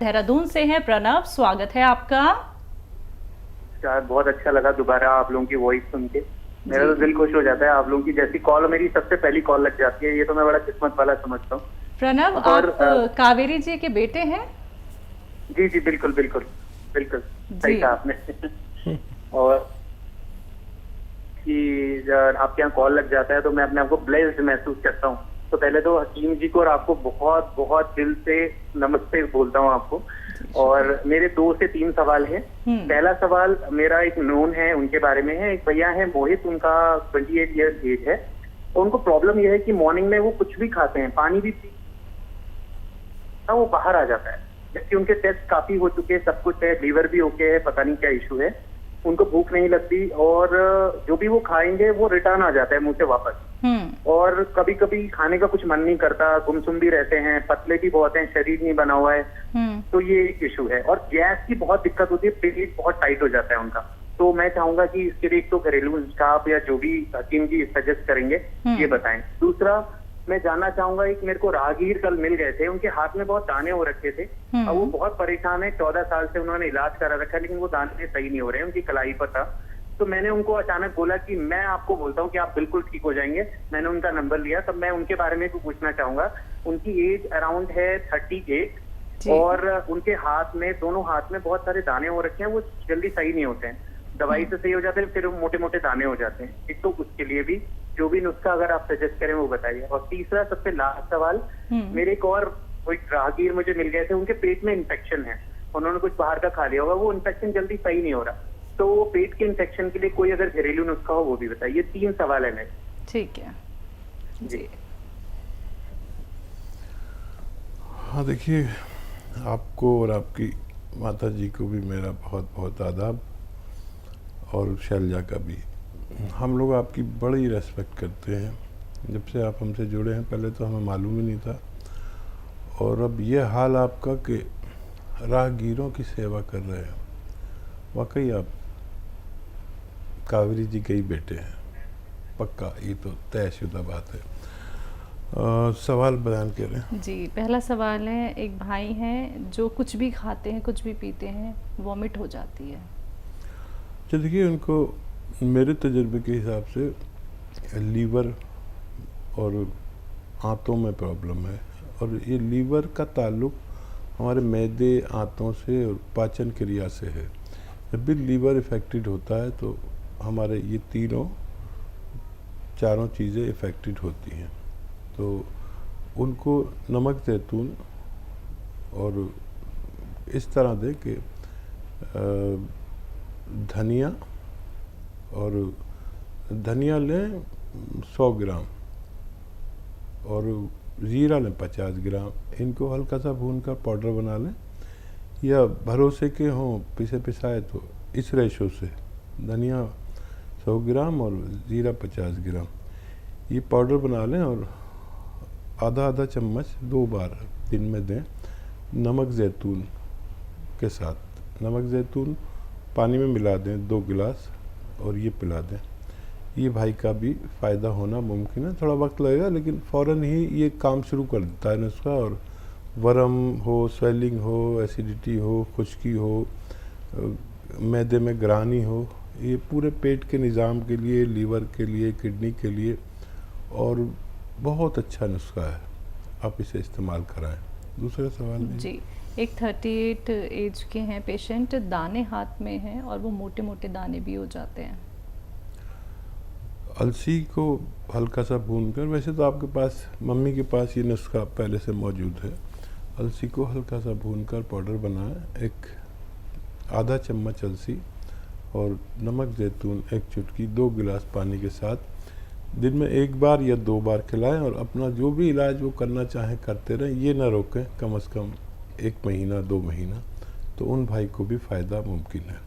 देहरादून से हैं प्रणव, स्वागत है आपका। यार बहुत अच्छा लगा दोबारा आप लोगों की वॉइस सुन के। मेरा तो जी दिल खुश हो जाता है। आप लोगों की जैसी कॉल मेरी सबसे पहली कॉल लग जाती है, ये तो मैं बड़ा किस्मत वाला समझता हूँ। प्रणव, और आप कावेरी जी के बेटे हैं? जी जी बिल्कुल बिल्कुल बिल्कुल सही जी कहा आपने। और कि जब आपके यहाँ कॉल लग जाता है तो मैं अपने आप को ब्लेस्ड महसूस करता हूँ। तो पहले तो हकीम जी को और आपको बहुत बहुत दिल से नमस्ते बोलता हूँ आपको। जी, और शुक्रिया। मेरे 2 से 3 सवाल हैं। हम्म। पहला सवाल मेरा एक नोन है, उनके बारे में है। एक भैया है मोहित, उनका 28 ईयर्स एज है। तो उनको प्रॉब्लम यह है कि मॉर्निंग में वो कुछ भी खाते हैं, पानी भी पी, वो बाहर आ जाता है। जबकि उनके टेस्ट काफी हो चुके हैं, सब कुछ है, लीवर भी ओके है, पता नहीं क्या इशू है। उनको भूख नहीं लगती और जो भी वो खाएंगे वो रिटर्न आ जाता है मुंह से वापस। हम्म। और कभी कभी खाने का कुछ मन नहीं करता, गुमसुम भी रहते हैं, पतले भी बहुत हैं, शरीर नहीं बना हुआ है। हम्म। तो ये एक इशू है। और गैस की बहुत दिक्कत होती है, पेट बहुत टाइट हो जाता है उनका। तो मैं चाहूंगा कि इसके लिए एक तो घरेलू नुस्खा आप या जो भी हकीम जी सजेस्ट करेंगे ये बताएं। दूसरा, मैं जानना चाहूंगा, एक मेरे को राहगीर कल मिल गए थे, उनके हाथ में बहुत दाने हो रखे थे और वो बहुत परेशान है। 14 साल से उन्होंने इलाज करा रखा है लेकिन वो दाने सही नहीं हो रहे हैं, उनकी कलाई पर था। तो मैंने उनको अचानक बोला कि मैं आपको बोलता हूँ कि आप बिल्कुल ठीक हो जाएंगे। मैंने उनका नंबर लिया, तब मैं उनके बारे में भी पूछना चाहूंगा। उनकी एज अराउंड है 38 जी। और उनके हाथ में, दोनों हाथ में बहुत सारे दाने हो रखे हैं, वो जल्दी सही नहीं होते हैं। दवाई से सही हो जाते हैं, फिर मोटे मोटे दाने हो जाते हैं। एक तो उसके लिए भी जो भी नुस्खा अगर आप सजेस्ट करें वो बताइए। और तीसरा सबसे लास्ट सवाल, मेरे एक और कोई राहगीर मुझे मिल गए थे, उनके पेट में इन्फेक्शन है। उन्होंने कुछ बाहर का खा लिया होगा, वो इन्फेक्शन जल्दी सही नहीं हो रहा। तो वो पेट के इन्फेक्शन के लिए कोई अगर घरेलू नुस्खा हो वो भी बताइए। 3 सवाल है मेरे। ठीक है जी। जी। हाँ देखिए, आपको और आपकी माता जी को भी मेरा बहुत बहुत आदाब, और शैलजा का भी। हम लोग आपकी बड़ी रेस्पेक्ट करते हैं। जब से आप हमसे जुड़े हैं, पहले तो हमें मालूम ही नहीं था, और अब ये हाल आपका कि राहगीरों की सेवा कर रहे हैं। वाकई आप कावेरी जी के ही बेटे हैं, पक्का, ये तो तयशुदा बात है। सवाल बयान करें। जी, पहला सवाल है, एक भाई हैं जो कुछ भी खाते हैं, कुछ भी पीते हैं, वॉमिट हो जाती है। तो देखिए, उनको मेरे तजुर्बे के हिसाब से लीवर और आंतों में प्रॉब्लम है। और ये लीवर का ताल्लुक हमारे मैदे, आंतों से और पाचन क्रिया से है। जब भी लीवर इफ़ेक्टेड होता है तो हमारे ये चारों चीज़ें इफ़ेक्टेड होती हैं। तो उनको नमक ज़ैतून और इस तरह दे कि धनिया, और धनिया लें 100 ग्राम और ज़ीरा लें 50 ग्राम। इनको हल्का सा भून कर पाउडर बना लें, या भरोसे के हों पिसे पिसाए तो इस रेशो से धनिया 100 ग्राम और ज़ीरा 50 ग्राम ये पाउडर बना लें, और आधा आधा चम्मच 2 बार दिन में दें, नमक ज़ैतून के साथ। नमक ज़ैतून पानी में मिला दें 2 गिलास और ये पिला दें। ये भाई का भी फ़ायदा होना मुमकिन है, थोड़ा वक्त लगेगा लेकिन फ़ौरन ही ये काम शुरू कर देता है नुस्खा। और वरम हो, स्वेलिंग हो, एसिडिटी हो, खुश्की हो, मैदे में ग्रानी हो, ये पूरे पेट के निज़ाम के लिए, लीवर के लिए, किडनी के लिए और बहुत अच्छा नुस्खा है। आप इसे इस्तेमाल कराएं। दूसरा सवाल जी, एक 38 एज के हैं पेशेंट, दाने हाथ में हैं और वो मोटे मोटे दाने भी हो जाते हैं। अलसी को हल्का सा भूनकर, वैसे तो आपके पास, मम्मी के पास ये नुस्खा पहले से मौजूद है। अलसी को हल्का सा भूनकर पाउडर बनाएं, एक आधा चम्मच अलसी और नमक ज़ैतून 1 चुटकी 2 गिलास पानी के साथ दिन में 1 बार या 2 बार खिलाएं। और अपना जो भी इलाज वो करना चाहें करते रहें, ये ना रोकें, कम से कम 1 महीना 2 महीना, तो उन भाई को भी फ़ायदा मुमकिन है।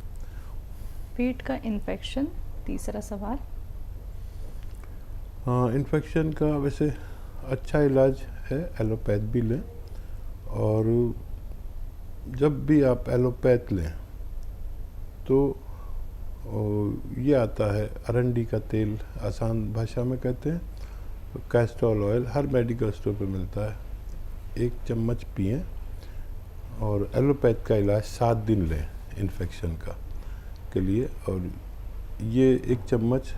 पेट का इन्फेक्शन, तीसरा सवाल। हाँ, इन्फेक्शन का वैसे अच्छा इलाज है, एलोपैथ भी लें। और जब भी आप एलोपैथ लें तो ये आता है अरंडी का तेल, आसान भाषा में कहते हैं, कैस्ट्रॉल ऑयल, हर मेडिकल स्टोर पर मिलता है। 1 चम्मच पिएं और एलोपैथ का इलाज 7 दिन लें इन्फेक्शन का के लिए। और ये 1 चम्मच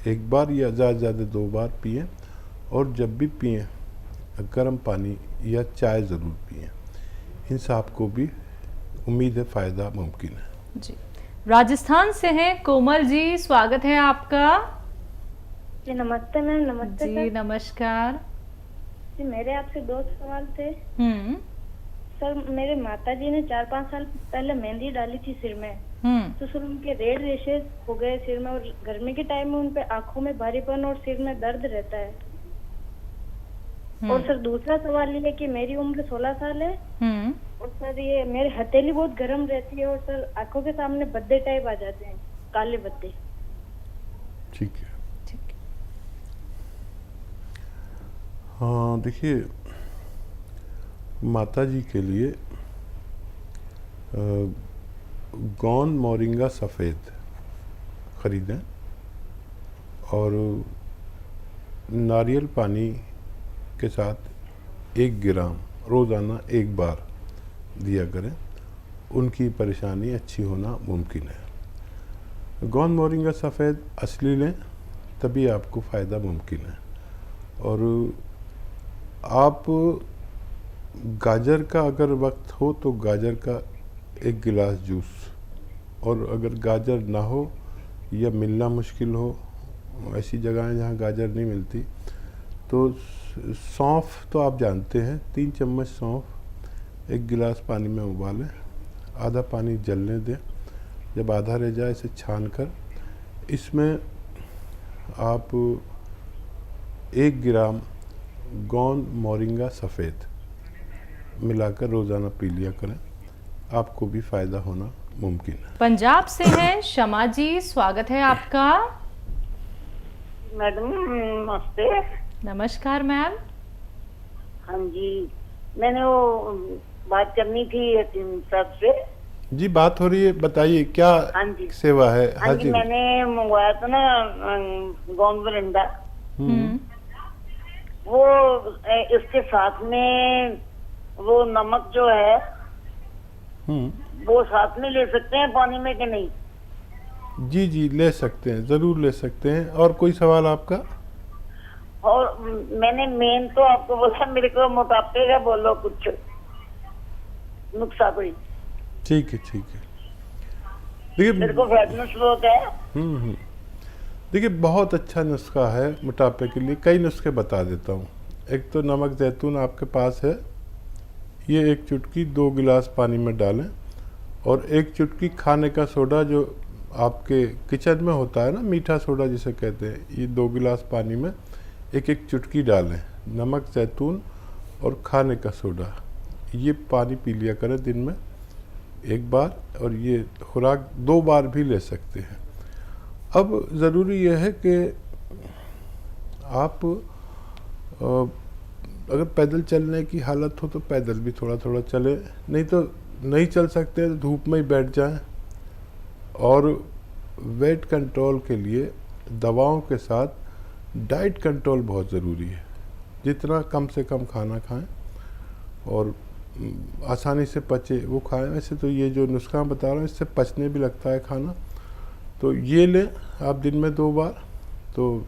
एक बार या ज़्यादा से ज़्यादा 2 बार पिएं। और जब भी पिएं गर्म पानी या चाय ज़रूर पिएं। इनसे आपको भी उम्मीद है फ़ायदा मुमकिन है। जी, राजस्थान से हैं कोमल जी, स्वागत है आपका। जी नमस्ते मैम। नमस्ते जी सर। नमस्कार। जी मेरे आपसे 2 सवाल थे। हम्म सर मेरे माता जी ने 4-5 साल पहले मेहंदी डाली थी सिर में, तो सर उनके रेड रेशेस हो गए सिर में, और गर्मी के टाइम में उनपे आंखों में भारीपन और सिर में दर्द रहता है। और सर दूसरा सवाल ये है कि मेरी उम्र 16 साल है, और सर ये मेरी हथेली बहुत गर्म रहती है, और सर आंखों के सामने बद्दे टाइप आ जाते हैं, काले बद्दे। ठीक है। ठीक है। हाँ देखिए, माता जी के लिए गौन मोरिंगा सफ़ेद ख़रीदें और नारियल पानी के साथ 1 ग्राम रोज़ाना 1 बार दिया करें। उनकी परेशानी अच्छी होना मुमकिन है। गौन मोरिंगा सफ़ेद असली लें, तभी आपको फ़ायदा मुमकिन है। और आप गाजर का अगर वक्त हो तो गाजर का 1 गिलास जूस, और अगर गाजर ना हो या मिलना मुश्किल हो, ऐसी जगहें जहाँ गाजर नहीं मिलती, तो सौंफ तो आप जानते हैं, 3 चम्मच सौंफ 1 गिलास पानी में उबालें, आधा पानी जलने दें। जब आधा रह जाए इसे छान कर इसमें आप 1 ग्राम गौन मोरिंगा सफ़ेद मिलाकर रोज़ाना पी लिया करें। आपको भी फ़ायदा होना मुमकिन है। पंजाब से हैं शमा जी, स्वागत है आपका। मैडम नमस्ते। नमस्कार मैम। हाँ जी, मैंने वो बात करनी थी हकीम साहब से। जी बात हो रही है, बताइए क्या हाँ जी सेवा है। हाँ जी, मैंने मंगवाया था ना गोंद मरिंडा, वो इसके साथ में वो नमक जो है वो साथ में ले सकते हैं पानी में कि नहीं? जी जी ले सकते हैं, ज़रूर ले सकते हैं। और कोई सवाल आपका? और मैंने मेन तो आपको बोला मेरे को मोटापे का बोलो कुछ नुस्खा कोई। ठीक है ठीक है। देखिए मेरे को फैटनेस बहुत है। देखिए बहुत अच्छा नुस्खा है मोटापे के लिए। कई नुस्खे बता देता हूँ। एक तो नमक जैतून आपके पास है, ये 1 चुटकी 2 गिलास पानी में डालें, और 1 चुटकी खाने का सोडा जो आपके किचन में होता है ना, मीठा सोडा जिसे कहते हैं, ये 2 गिलास पानी में 1-1 चुटकी डालें। नमक जैतून और खाने का सोडा, ये पानी पी लिया करें दिन में 1 बार, और ये खुराक 2 बार भी ले सकते हैं। अब ज़रूरी यह है कि आप अगर पैदल चलने की हालत हो तो पैदल भी थोड़ा थोड़ा चले, नहीं तो नहीं चल सकते तो धूप में ही बैठ जाएं। और वेट कंट्रोल के लिए दवाओं के साथ डाइट कंट्रोल बहुत ज़रूरी है। जितना कम से कम खाना खाएं और आसानी से पचे वो खाएं। वैसे तो ये जो नुस्खा बता रहा हूँ इससे पचने भी लगता है खाना, तो ये लें आप दिन में 2 बार, तो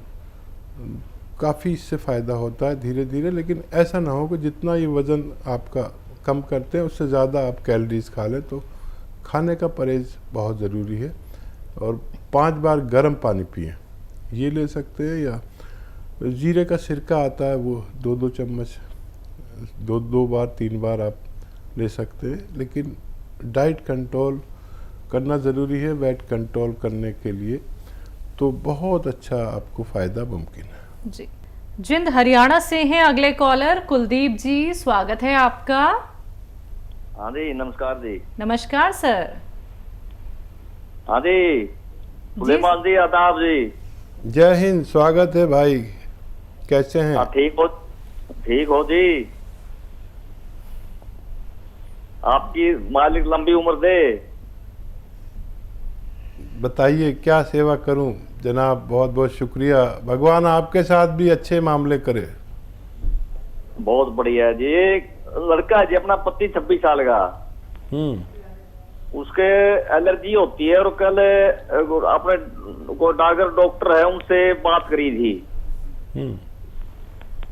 काफ़ी इससे फ़ायदा होता है धीरे धीरे। लेकिन ऐसा ना हो कि जितना ये वज़न आपका कम करते हैं उससे ज़्यादा आप कैलोरीज खा लें, तो खाने का परहेज़ बहुत ज़रूरी है। और 5 बार गर्म पानी पिएं, ये ले सकते हैं। या जीरे का सिरका आता है, वो 2-2 चम्मच 2 बार 3 बार आप ले सकते हैं। लेकिन डाइट कंट्रोल करना ज़रूरी है वेट कंट्रोल करने के लिए, तो बहुत अच्छा आपको फ़ायदा मुमकिन है। जी, जिंद हरियाणा से हैं अगले कॉलर कुलदीप जी, स्वागत है आपका। हाँ जी नमस्कार जी। नमस्कार सर। हाँ जी सुलेमान जी, आदाब जी। जय हिंद, स्वागत है भाई, कैसे हैं? ठीक हो जी। आपकी मालिक लंबी उम्र दे। बताइए क्या सेवा करूं जनाब। बहुत बहुत शुक्रिया, भगवान आपके साथ भी अच्छे मामले करे। बहुत बढ़िया जी। लड़का है जी, अपना पति 26 साल का, उसके एलर्जी होती है। और कल अपने डॉक्टर है उनसे बात करी थी,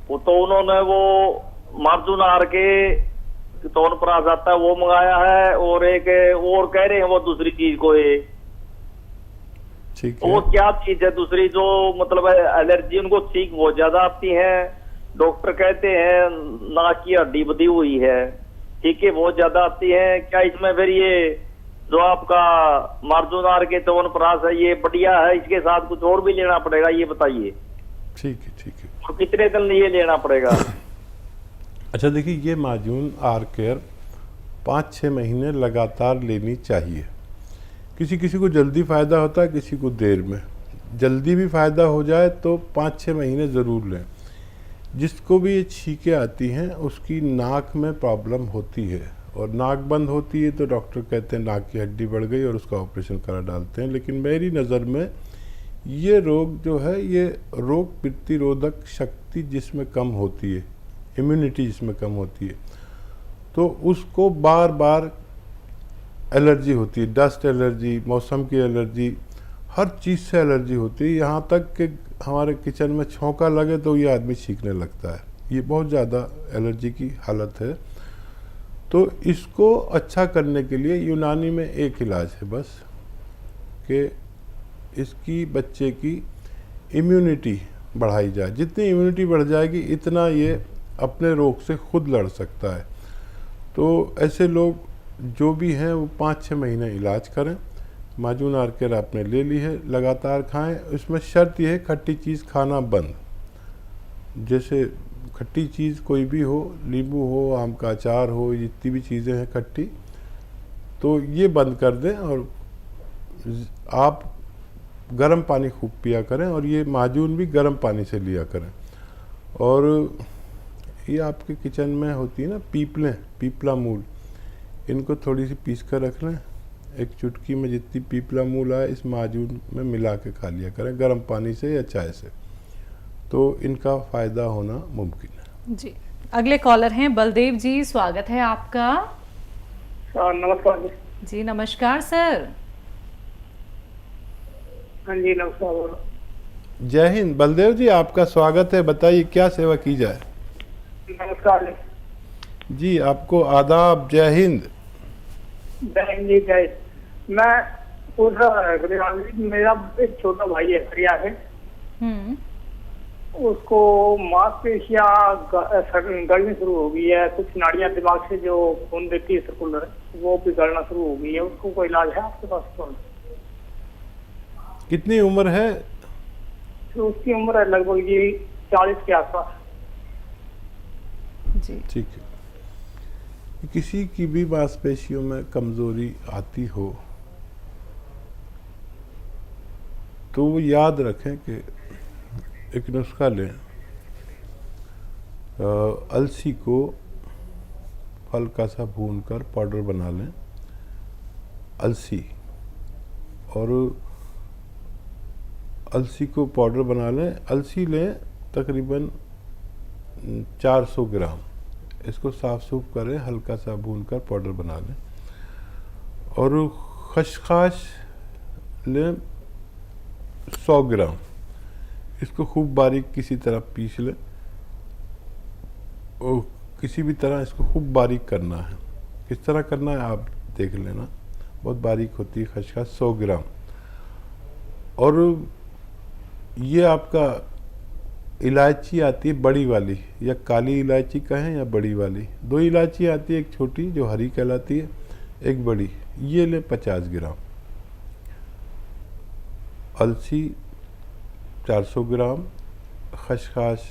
वो तो उन्होंने वो मार्जुनार के तौर पर आ जाता है वो मंगाया है, और एक और कह रहे हैं वो दूसरी चीज को है। ठीक है। वो क्या चीज है दूसरी जो मतलब एलर्जी उनको छींक बहुत ज्यादा आती है, डॉक्टर कहते हैं नाक की हड्डी बधी हुई है, छींके बहुत ज्यादा आती है। क्या इसमें फिर ये जो आपका मार्जुनार के च्यवनप्राश है ये बढ़िया है, इसके साथ कुछ और भी लेना पड़ेगा, ये बताइए। ठीक है, ठीक है। और कितने दिन ये लेना पड़ेगा? अच्छा देखिए, ये माजून आर केयर 5-6 महीने लगातार लेनी चाहिए। किसी किसी को जल्दी फ़ायदा होता है, किसी को देर में। जल्दी भी फ़ायदा हो जाए तो 5-6 महीने ज़रूर लें। जिसको भी ये छींकें आती हैं उसकी नाक में प्रॉब्लम होती है, और नाक बंद होती है तो डॉक्टर कहते हैं नाक की हड्डी बढ़ गई और उसका ऑपरेशन करा डालते हैं। लेकिन मेरी नज़र में ये रोग जो है, ये रोग प्रतिरोधक शक्ति जिसमें कम होती है, इम्यूनिटी जिसमें कम होती है, तो उसको बार बार एलर्जी होती है। डस्ट एलर्जी, मौसम की एलर्जी, हर चीज़ से एलर्जी होती है। यहाँ तक कि हमारे किचन में छौंका लगे तो ये आदमी छींकने लगता है। ये बहुत ज़्यादा एलर्जी की हालत है। तो इसको अच्छा करने के लिए यूनानी में एक इलाज है बस, कि इसकी बच्चे की इम्यूनिटी बढ़ाई जाए। जितनी इम्यूनिटी बढ़ जाएगी इतना ये अपने रोग से खुद लड़ सकता है। तो ऐसे लोग जो भी हैं वो 5-6 महीने इलाज करें। माजून आर केयर आपने ले ली है, लगातार खाएं। इसमें शर्त यह है खट्टी चीज़ खाना बंद। जैसे खट्टी चीज़ कोई भी हो, नींबू हो, आम का अचार हो, जितनी भी चीज़ें हैं खट्टी, तो ये बंद कर दें। और आप गर्म पानी खूब पिया करें, और ये माजून भी गर्म पानी से लिया करें। और ये आपके किचन में होती है ना पीपलें, पीपला मूल, इनको थोड़ी सी पीस कर रख लें। एक चुटकी में जितनी पीपला मूल आए इस माजून में मिला के खा लिया करें, गर्म पानी से या चाय से, तो इनका फ़ायदा होना मुमकिन है। जी, अगले कॉलर हैं बलदेव जी, स्वागत है आपका। नमस्कार जी नमस्कार सर। हाँ जी नमस्कार। जय हिंद बलदेव जी, आपका स्वागत है। बताइए क्या सेवा की जाए। नमस्कार जी, आपको आदाब। जय हिंद। जय हिंद जी, जय। मैं पूछ रहा था, मेरा एक छोटा भाई है हरिया है, उसको मांसपेशियां गलनी शुरू हो गई है, कुछ नाड़ियां दिमाग से जो खून देती है सर्कुलर वो भी गलना शुरू हो गई है। उसको कोई इलाज है आपके पास? तो कितनी उम्र है? तो उसकी उम्र है लगभग जी 40 के आसपास। जी ठीक है। किसी की भी मांसपेशियों में कमज़ोरी आती हो तो वो याद रखें कि एक नुस्खा लें। अलसी को हल्का सा भूनकर पाउडर बना लें, अलसी, और अलसी को पाउडर बना लें। अलसी लें तकरीबन 400 ग्राम, इसको साफ सूफ करें, हल्का सा भूनकर पाउडर बना लें। और खसखस लें 100 ग्राम, इसको खूब बारीक किसी तरह पीस लें, और किसी भी तरह इसको खूब बारीक करना है। किस तरह करना है आप देख लेना, बहुत बारीक होती है खसखस। 100 ग्राम। और ये आपका इलायची आती है बड़ी वाली, या काली इलायची कहें या बड़ी वाली, 2 इलायची आती है, एक छोटी जो हरी कहलाती है, एक बड़ी, ये ले 50 ग्राम। अलसी 400 ग्राम, खसखस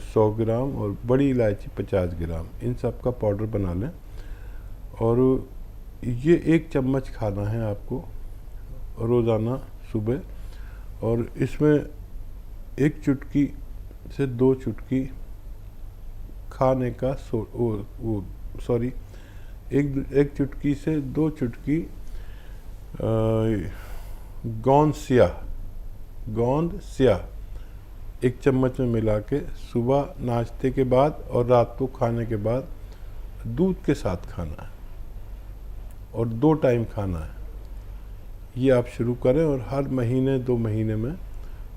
100 ग्राम और बड़ी इलायची 50 ग्राम, इन सब का पाउडर बना लें। और ये 1 चम्मच खाना है आपको रोज़ाना सुबह। और इसमें 1 चुटकी से 2 चुटकी खाने का एक चुटकी से 2 चुटकी गोंद स्याह 1 चम्मच में मिला के सुबह नाश्ते के बाद और रात को खाने के बाद दूध के साथ खाना है और 2 टाइम खाना है। ये आप शुरू करें और हर महीने 2 महीने में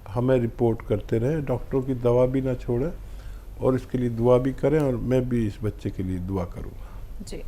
हमें रिपोर्ट करते रहें। डॉक्टरों की दवा भी ना छोड़ें और इसके लिए दुआ भी करें, और मैं भी इस बच्चे के लिए दुआ करूँगा। जी।